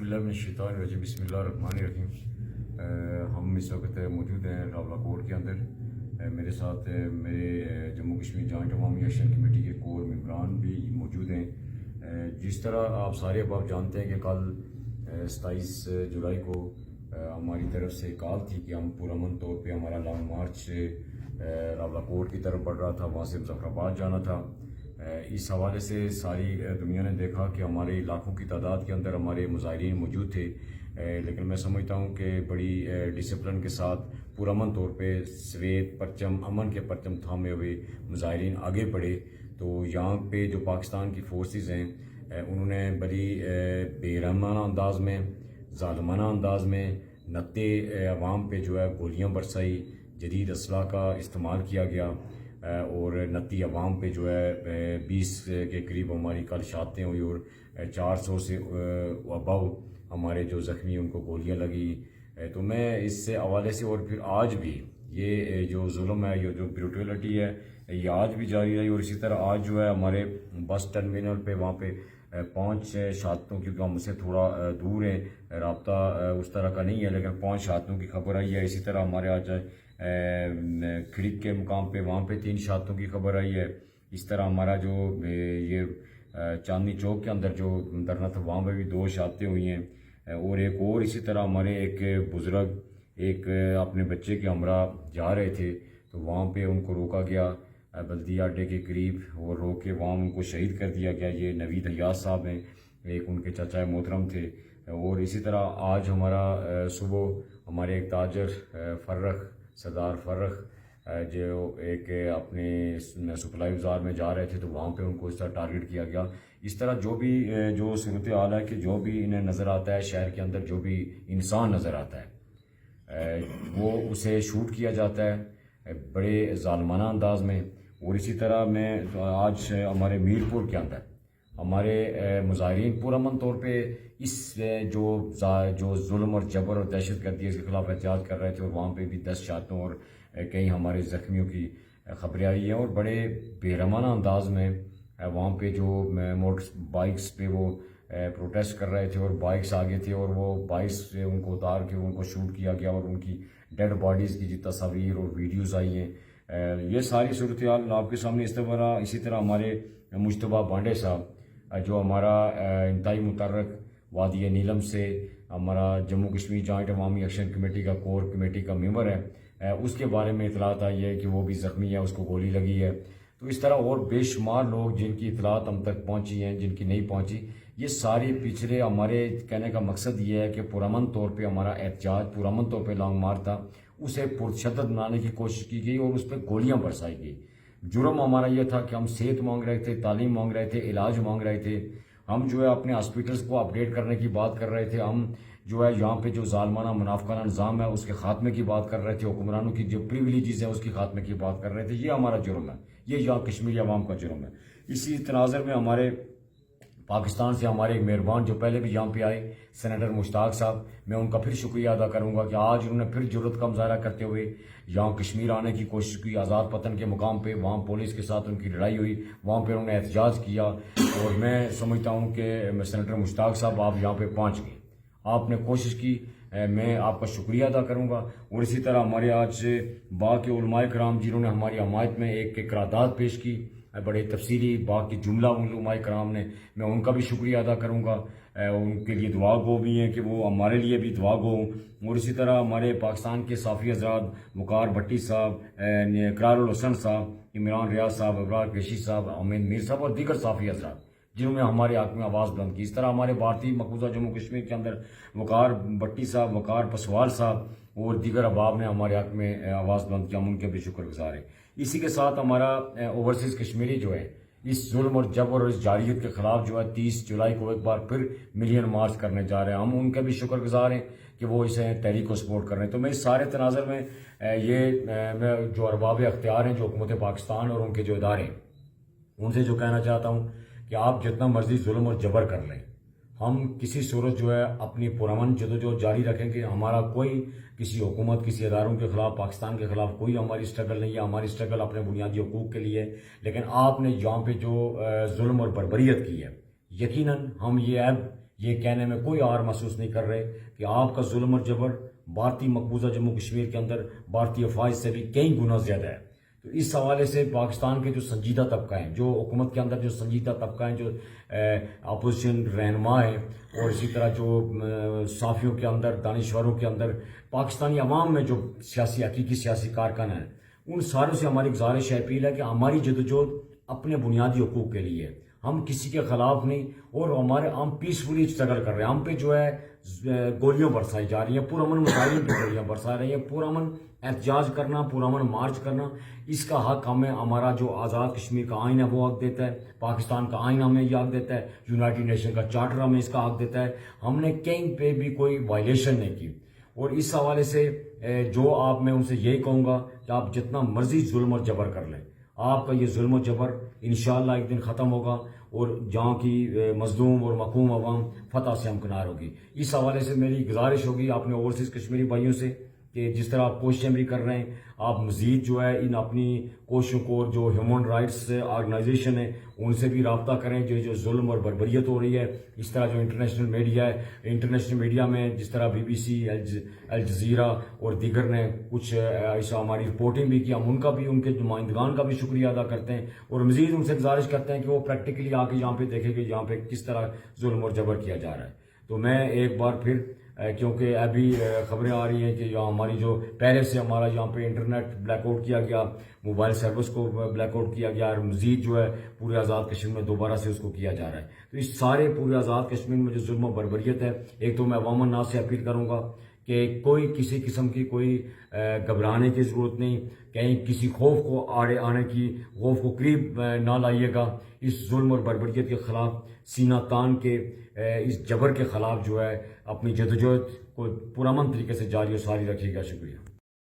باللہ من الشیطان الرجیم بسم اللہ الرحمن الرحیم۔ ہم اس وقت موجود ہیں راولہ کوٹ کے اندر۔ میرے ساتھ میرے جموں کشمیر جوائنٹ عوامی ایکشن کمیٹی کے کور ممبران بھی موجود ہیں۔ جس طرح آپ سارے اب جانتے ہیں کہ کل 27 جولائی کو ہماری طرف سے کال تھی کہ ہم پرامن طور پہ ہمارا لانگ مارچ راولہ کوٹ کی طرف بڑھ رہا تھا، وہاں سے مظفر آباد جانا تھا۔ اس حوالے سے ساری دنیا نے دیکھا کہ ہمارے لاکھوں کی تعداد کے اندر ہمارے مظاہرین موجود تھے، لیکن میں سمجھتا ہوں کہ بڑی ڈسپلن کے ساتھ پرامن طور پہ سویت پرچم امن کے پرچم تھامے ہوئے مظاہرین آگے بڑھے۔ تو یہاں پہ جو پاکستان کی فورسز ہیں انہوں نے بڑی بے رحمانہ انداز میں، ظالمانہ انداز میں نتے عوام پہ جو ہے گولیاں برسائی، جدید اسلحہ کا استعمال کیا گیا اور نتی عوام پہ جو ہے 20 کے قریب ہماری کل شہادتیں ہوئی اور 400 سے ابو ہمارے جو زخمی ان کو گولیاں لگی۔ تو میں اس سے حوالے سے اور پھر آج بھی یہ جو ظلم ہے، یہ جو بروٹیلٹی ہے، یہ آج بھی جاری رہی۔ اور اسی طرح آج جو ہے ہمارے بس ٹرمینل پہ وہاں پہ 5 شہادتوں، کیونکہ ہم سے تھوڑا دور ہیں، رابطہ اس طرح کا نہیں ہے، لیکن 5 شہادتوں کی خبر آئی ہے۔ اسی طرح ہمارے آج کھڑک کے مقام پہ وہاں پہ 3 شہادتوں کی خبر آئی ہے۔ اس طرح ہمارا جو یہ چاندنی چوک کے اندر جو دھرنا تھا وہاں پہ بھی 2 شہادتیں ہوئی ہیں، اور ایک اور اسی طرح ہمارے ایک بزرگ ایک اپنے بچے کے ہمراہ جا رہے تھے، تو وہاں پہ ان کو روکا گیا بلدیہ اڈے کے قریب، اور روک کے وہاں ان کو شہید کر دیا گیا۔ یہ نوید حیاض صاحب ہیں، ایک ان کے چچا محترم تھے۔ اور اسی طرح آج ہمارا صبح ہمارے ایک تاجر سردار فرخ جو ایک اپنے سپلائی بازار میں جا رہے تھے، تو وہاں پہ ان کو اس طرح ٹارگٹ کیا گیا۔ اس طرح جو بھی جو صورتحال ہے کہ جو بھی انہیں نظر آتا ہے شہر کے اندر، جو بھی انسان نظر آتا ہے وہ اسے شوٹ کیا جاتا ہے بڑے ظالمانہ انداز میں۔ اور اسی طرح میں آج ہمارے میرپور کے اندر ہمارے مظاہرین پرامن طور پہ اس جو ظلم اور جبر اور دہشت گردی اس کے خلاف احتجاج کر رہے تھے، اور وہاں پہ بھی 10 شہادتوں اور کئی ہمارے زخمیوں کی خبریں آئی ہیں، اور بڑے بے رحمانہ انداز میں وہاں پہ جو موٹر بائکس پہ وہ پروٹیسٹ کر رہے تھے، اور بائکس آگے تھے، اور وہ بائکس سے ان کو اتار کے ان کو شوٹ کیا گیا، اور ان کی ڈیڈ باڈیز کی جو تصاویر اور ویڈیوز آئی ہیں۔ یہ ساری صورتحال آپ کے سامنے اس طرح۔ اسی طرح ہمارے مجتبیٰ بانڈے صاحب جو ہمارا انتہائی متحرک وادی نیلم سے ہمارا جموں کشمیر جوائنٹ عوامی ایکشن کمیٹی کا کور کمیٹی کا ممبر ہے، اس کے بارے میں اطلاعات آئی ہے کہ وہ بھی زخمی ہے، اس کو گولی لگی ہے۔ تو اس طرح اور بے شمار لوگ جن کی اطلاعات ہم تک پہنچی ہیں، جن کی نہیں پہنچی، یہ ساری پچھلے ہمارے کہنے کا مقصد یہ ہے کہ پرامن طور پہ ہمارا احتجاج، پرامن طور پہ لانگ مارچ تھا، اسے پرشدت بنانے کی کوشش کی گئی اور اس پہ گولیاں برسائی گئی۔ جرم ہمارا یہ تھا کہ ہم صحت مانگ رہے تھے، تعلیم مانگ رہے تھے، علاج مانگ رہے تھے، ہم جو ہے اپنے ہاسپٹلس کو اپڈیٹ کرنے کی بات کر رہے تھے، ہم جو ہے یہاں پہ جو ظالمانہ منافقانہ نظام ہے اس کے خاتمے کی بات کر رہے تھے، حکمرانوں کی جو پریویلیجز ہیں اس کے خاتمے کی بات کر رہے تھے۔ یہ ہمارا جرم ہے، یہ یہاں کشمیری عوام کا جرم ہے۔ اسی تناظر میں ہمارے پاکستان سے ہمارے ایک مہربان جو پہلے بھی یہاں پہ آئے، سینیٹر مشتاق صاحب، میں ان کا پھر شکریہ ادا کروں گا کہ آج انہوں نے پھر جرأت کا مظاہرہ کرتے ہوئے یہاں کشمیر آنے کی کوشش کی۔ آزاد پتن کے مقام پہ وہاں پولیس کے ساتھ ان کی لڑائی ہوئی، وہاں پہ انہوں نے احتجاج کیا، اور میں سمجھتا ہوں کہ سینیٹر مشتاق صاحب آپ یہاں پہ پہنچ گئے، آپ نے کوشش کی، میں آپ کا شکریہ ادا کروں گا۔ اور اسی طرح ہمارے آج سے باقی علماء کرام جنہوں نے ہماری حمایت میں ایک قرارداد پیش کی، بڑے تفصیلی باقی جملہ علماء کرام نے، میں ان کا بھی شکریہ ادا کروں گا۔ ان کے لیے دعا گو بھی ہیں کہ وہ ہمارے لیے بھی دعا گو ہوں۔ اور اسی طرح ہمارے پاکستان کے صحافی حضرات وقار بھٹی صاحب، اقرار الحسن صاحب، عمران ریاض صاحب، ابرار قریشی صاحب، امین میر صاحب اور دیگر صحافی حضرات جنہوں نے ہمارے حق میں آواز بلند کی۔ اس طرح ہمارے بھارتی مقبوضہ جموں کشمیر کے اندر وقار بھٹی صاحب، وقار پسوال صاحب اور دیگر احباب نے ہمارے حق میں آواز بلند کیا، ہم ان کے بھی شکر گزار ہیں۔ اسی کے ساتھ ہمارا اوورسیز کشمیری جو ہے اس ظلم اور جبر اور اس جاریت کے خلاف جو ہے 30 جولائی کو ایک بار پھر ملین مارچ کرنے جا رہے ہیں، ہم ان کے بھی شکر گزار ہیں کہ وہ اسے تحریک کو سپورٹ کر رہے ہیں۔ تو میں اس سارے تناظر میں میں جو ارباب اختیار ہیں، جو حکومت پاکستان اور ان کے جو ادارے ہیں، ان سے جو کہنا چاہتا ہوں کہ آپ جتنا مرضی ظلم اور جبر کر لیں، ہم کسی صورت جو ہے اپنی پرامن جدوجہد جاری رکھیں گے۔ ہمارا کوئی کسی حکومت، کسی اداروں کے خلاف، پاکستان کے خلاف کوئی ہماری اسٹرگل نہیں ہے، ہماری اسٹرگل اپنے بنیادی حقوق کے لیے۔ لیکن آپ نے یہاں پہ جو ظلم اور بربریت کی ہے، یقیناً ہم یہ عیب یہ کہنے میں کوئی آر محسوس نہیں کر رہے کہ آپ کا ظلم اور جبر بھارتی مقبوضہ جموں کشمیر کے اندر بھارتی افواج سے بھی کئی گنا زیادہ ہے. تو اس حوالے سے پاکستان کے جو سنجیدہ طبقہ ہیں، جو حکومت کے اندر جو سنجیدہ طبقہ ہیں، جو اپوزیشن رہنما ہیں، اور اسی طرح جو صحافیوں کے اندر، دانشوروں کے اندر، پاکستانی عوام میں جو حقیقی سیاسی کارکن ہیں، ان ساروں سے ہماری گزارش ہے، اپیل ہے کہ ہماری جدوجہد اپنے بنیادی حقوق کے لیے، ہم کسی کے خلاف نہیں، اور ہم پیسفلی اسٹرگل کر رہے ہیں. ہم پہ جو ہے گولیاں برسائی جا رہی ہیں، پرامن مسائل پہ گولیاں برسا رہی ہیں، پرامن احتجاج کرنا، پرامن مارچ کرنا، اس کا حق ہمیں، ہمارا جو آزاد کشمیر کا آئین ہے وہ حق دیتا ہے، پاکستان کا آئین ہمیں یہ حق دیتا ہے، یونائٹڈ نیشن کا چارٹر ہمیں اس کا حق دیتا ہے. ہم نے کہیں پہ بھی کوئی وائلیشن نہیں کی. اور اس حوالے سے جو آپ، میں ان سے یہی کہوں گا کہ آپ جتنا مرضی ظلم اور جبر کر لیں، آپ کا یہ ظلم و جبر انشاءاللہ ایک دن ختم ہوگا، اور جہاں کی مظلوم اور محکوم عوام فتح سے ہمکنار ہوگی. اس حوالے سے میری گزارش ہوگی اپنے اوورسیز کشمیری بھائیوں سے کہ جس طرح آپ کوششیں بھی کر رہے ہیں، آپ مزید جو ہے ان اپنی کوششوں کو، جو ہیومن رائٹس آرگنائزیشن ہیں ان سے بھی رابطہ کریں. جو ظلم اور بربریت ہو رہی ہے، اس طرح جو انٹرنیشنل میڈیا ہے، انٹرنیشنل میڈیا میں جس طرح BBC، الجزیرہ اور دیگر نے کچھ ایسا ہماری رپورٹنگ بھی کی، ہم ان کا بھی، ان کے نمائندگان کا بھی شکریہ ادا کرتے ہیں، اور مزید ان سے گزارش کرتے ہیں کہ وہ پریکٹیکلی آ کے یہاں پہ دیکھیں کہ یہاں پہ کس طرح ظلم اور جبر کیا جا رہا ہے. تو میں ایک بار پھر، کیونکہ ابھی خبریں آ رہی ہیں کہ یہاں ہماری جو پہلے سے ہمارا یہاں پہ انٹرنیٹ بلیک آؤٹ کیا گیا، موبائل سروس کو بلیک آؤٹ کیا گیا، اور مزید جو ہے پورے آزاد کشمیر میں دوبارہ سے اس کو کیا جا رہا ہے. تو اس سارے پورے آزاد کشمیر میں جو ظلم و بربریت ہے، ایک تو میں عوام الناس سے اپیل کروں گا کہ کوئی کسی قسم کی کوئی گھبرانے کی ضرورت نہیں، کہیں کسی خوف کو آڑے آنے کی، خوف کو قریب نہ لائیے گا. اس ظلم اور بربریت کے خلاف سینہ تان کے، اس جبر کے خلاف جو ہے اپنی جدوجہد کو پرامن طریقے سے جاری و ساری رکھیے گا. شکریہ.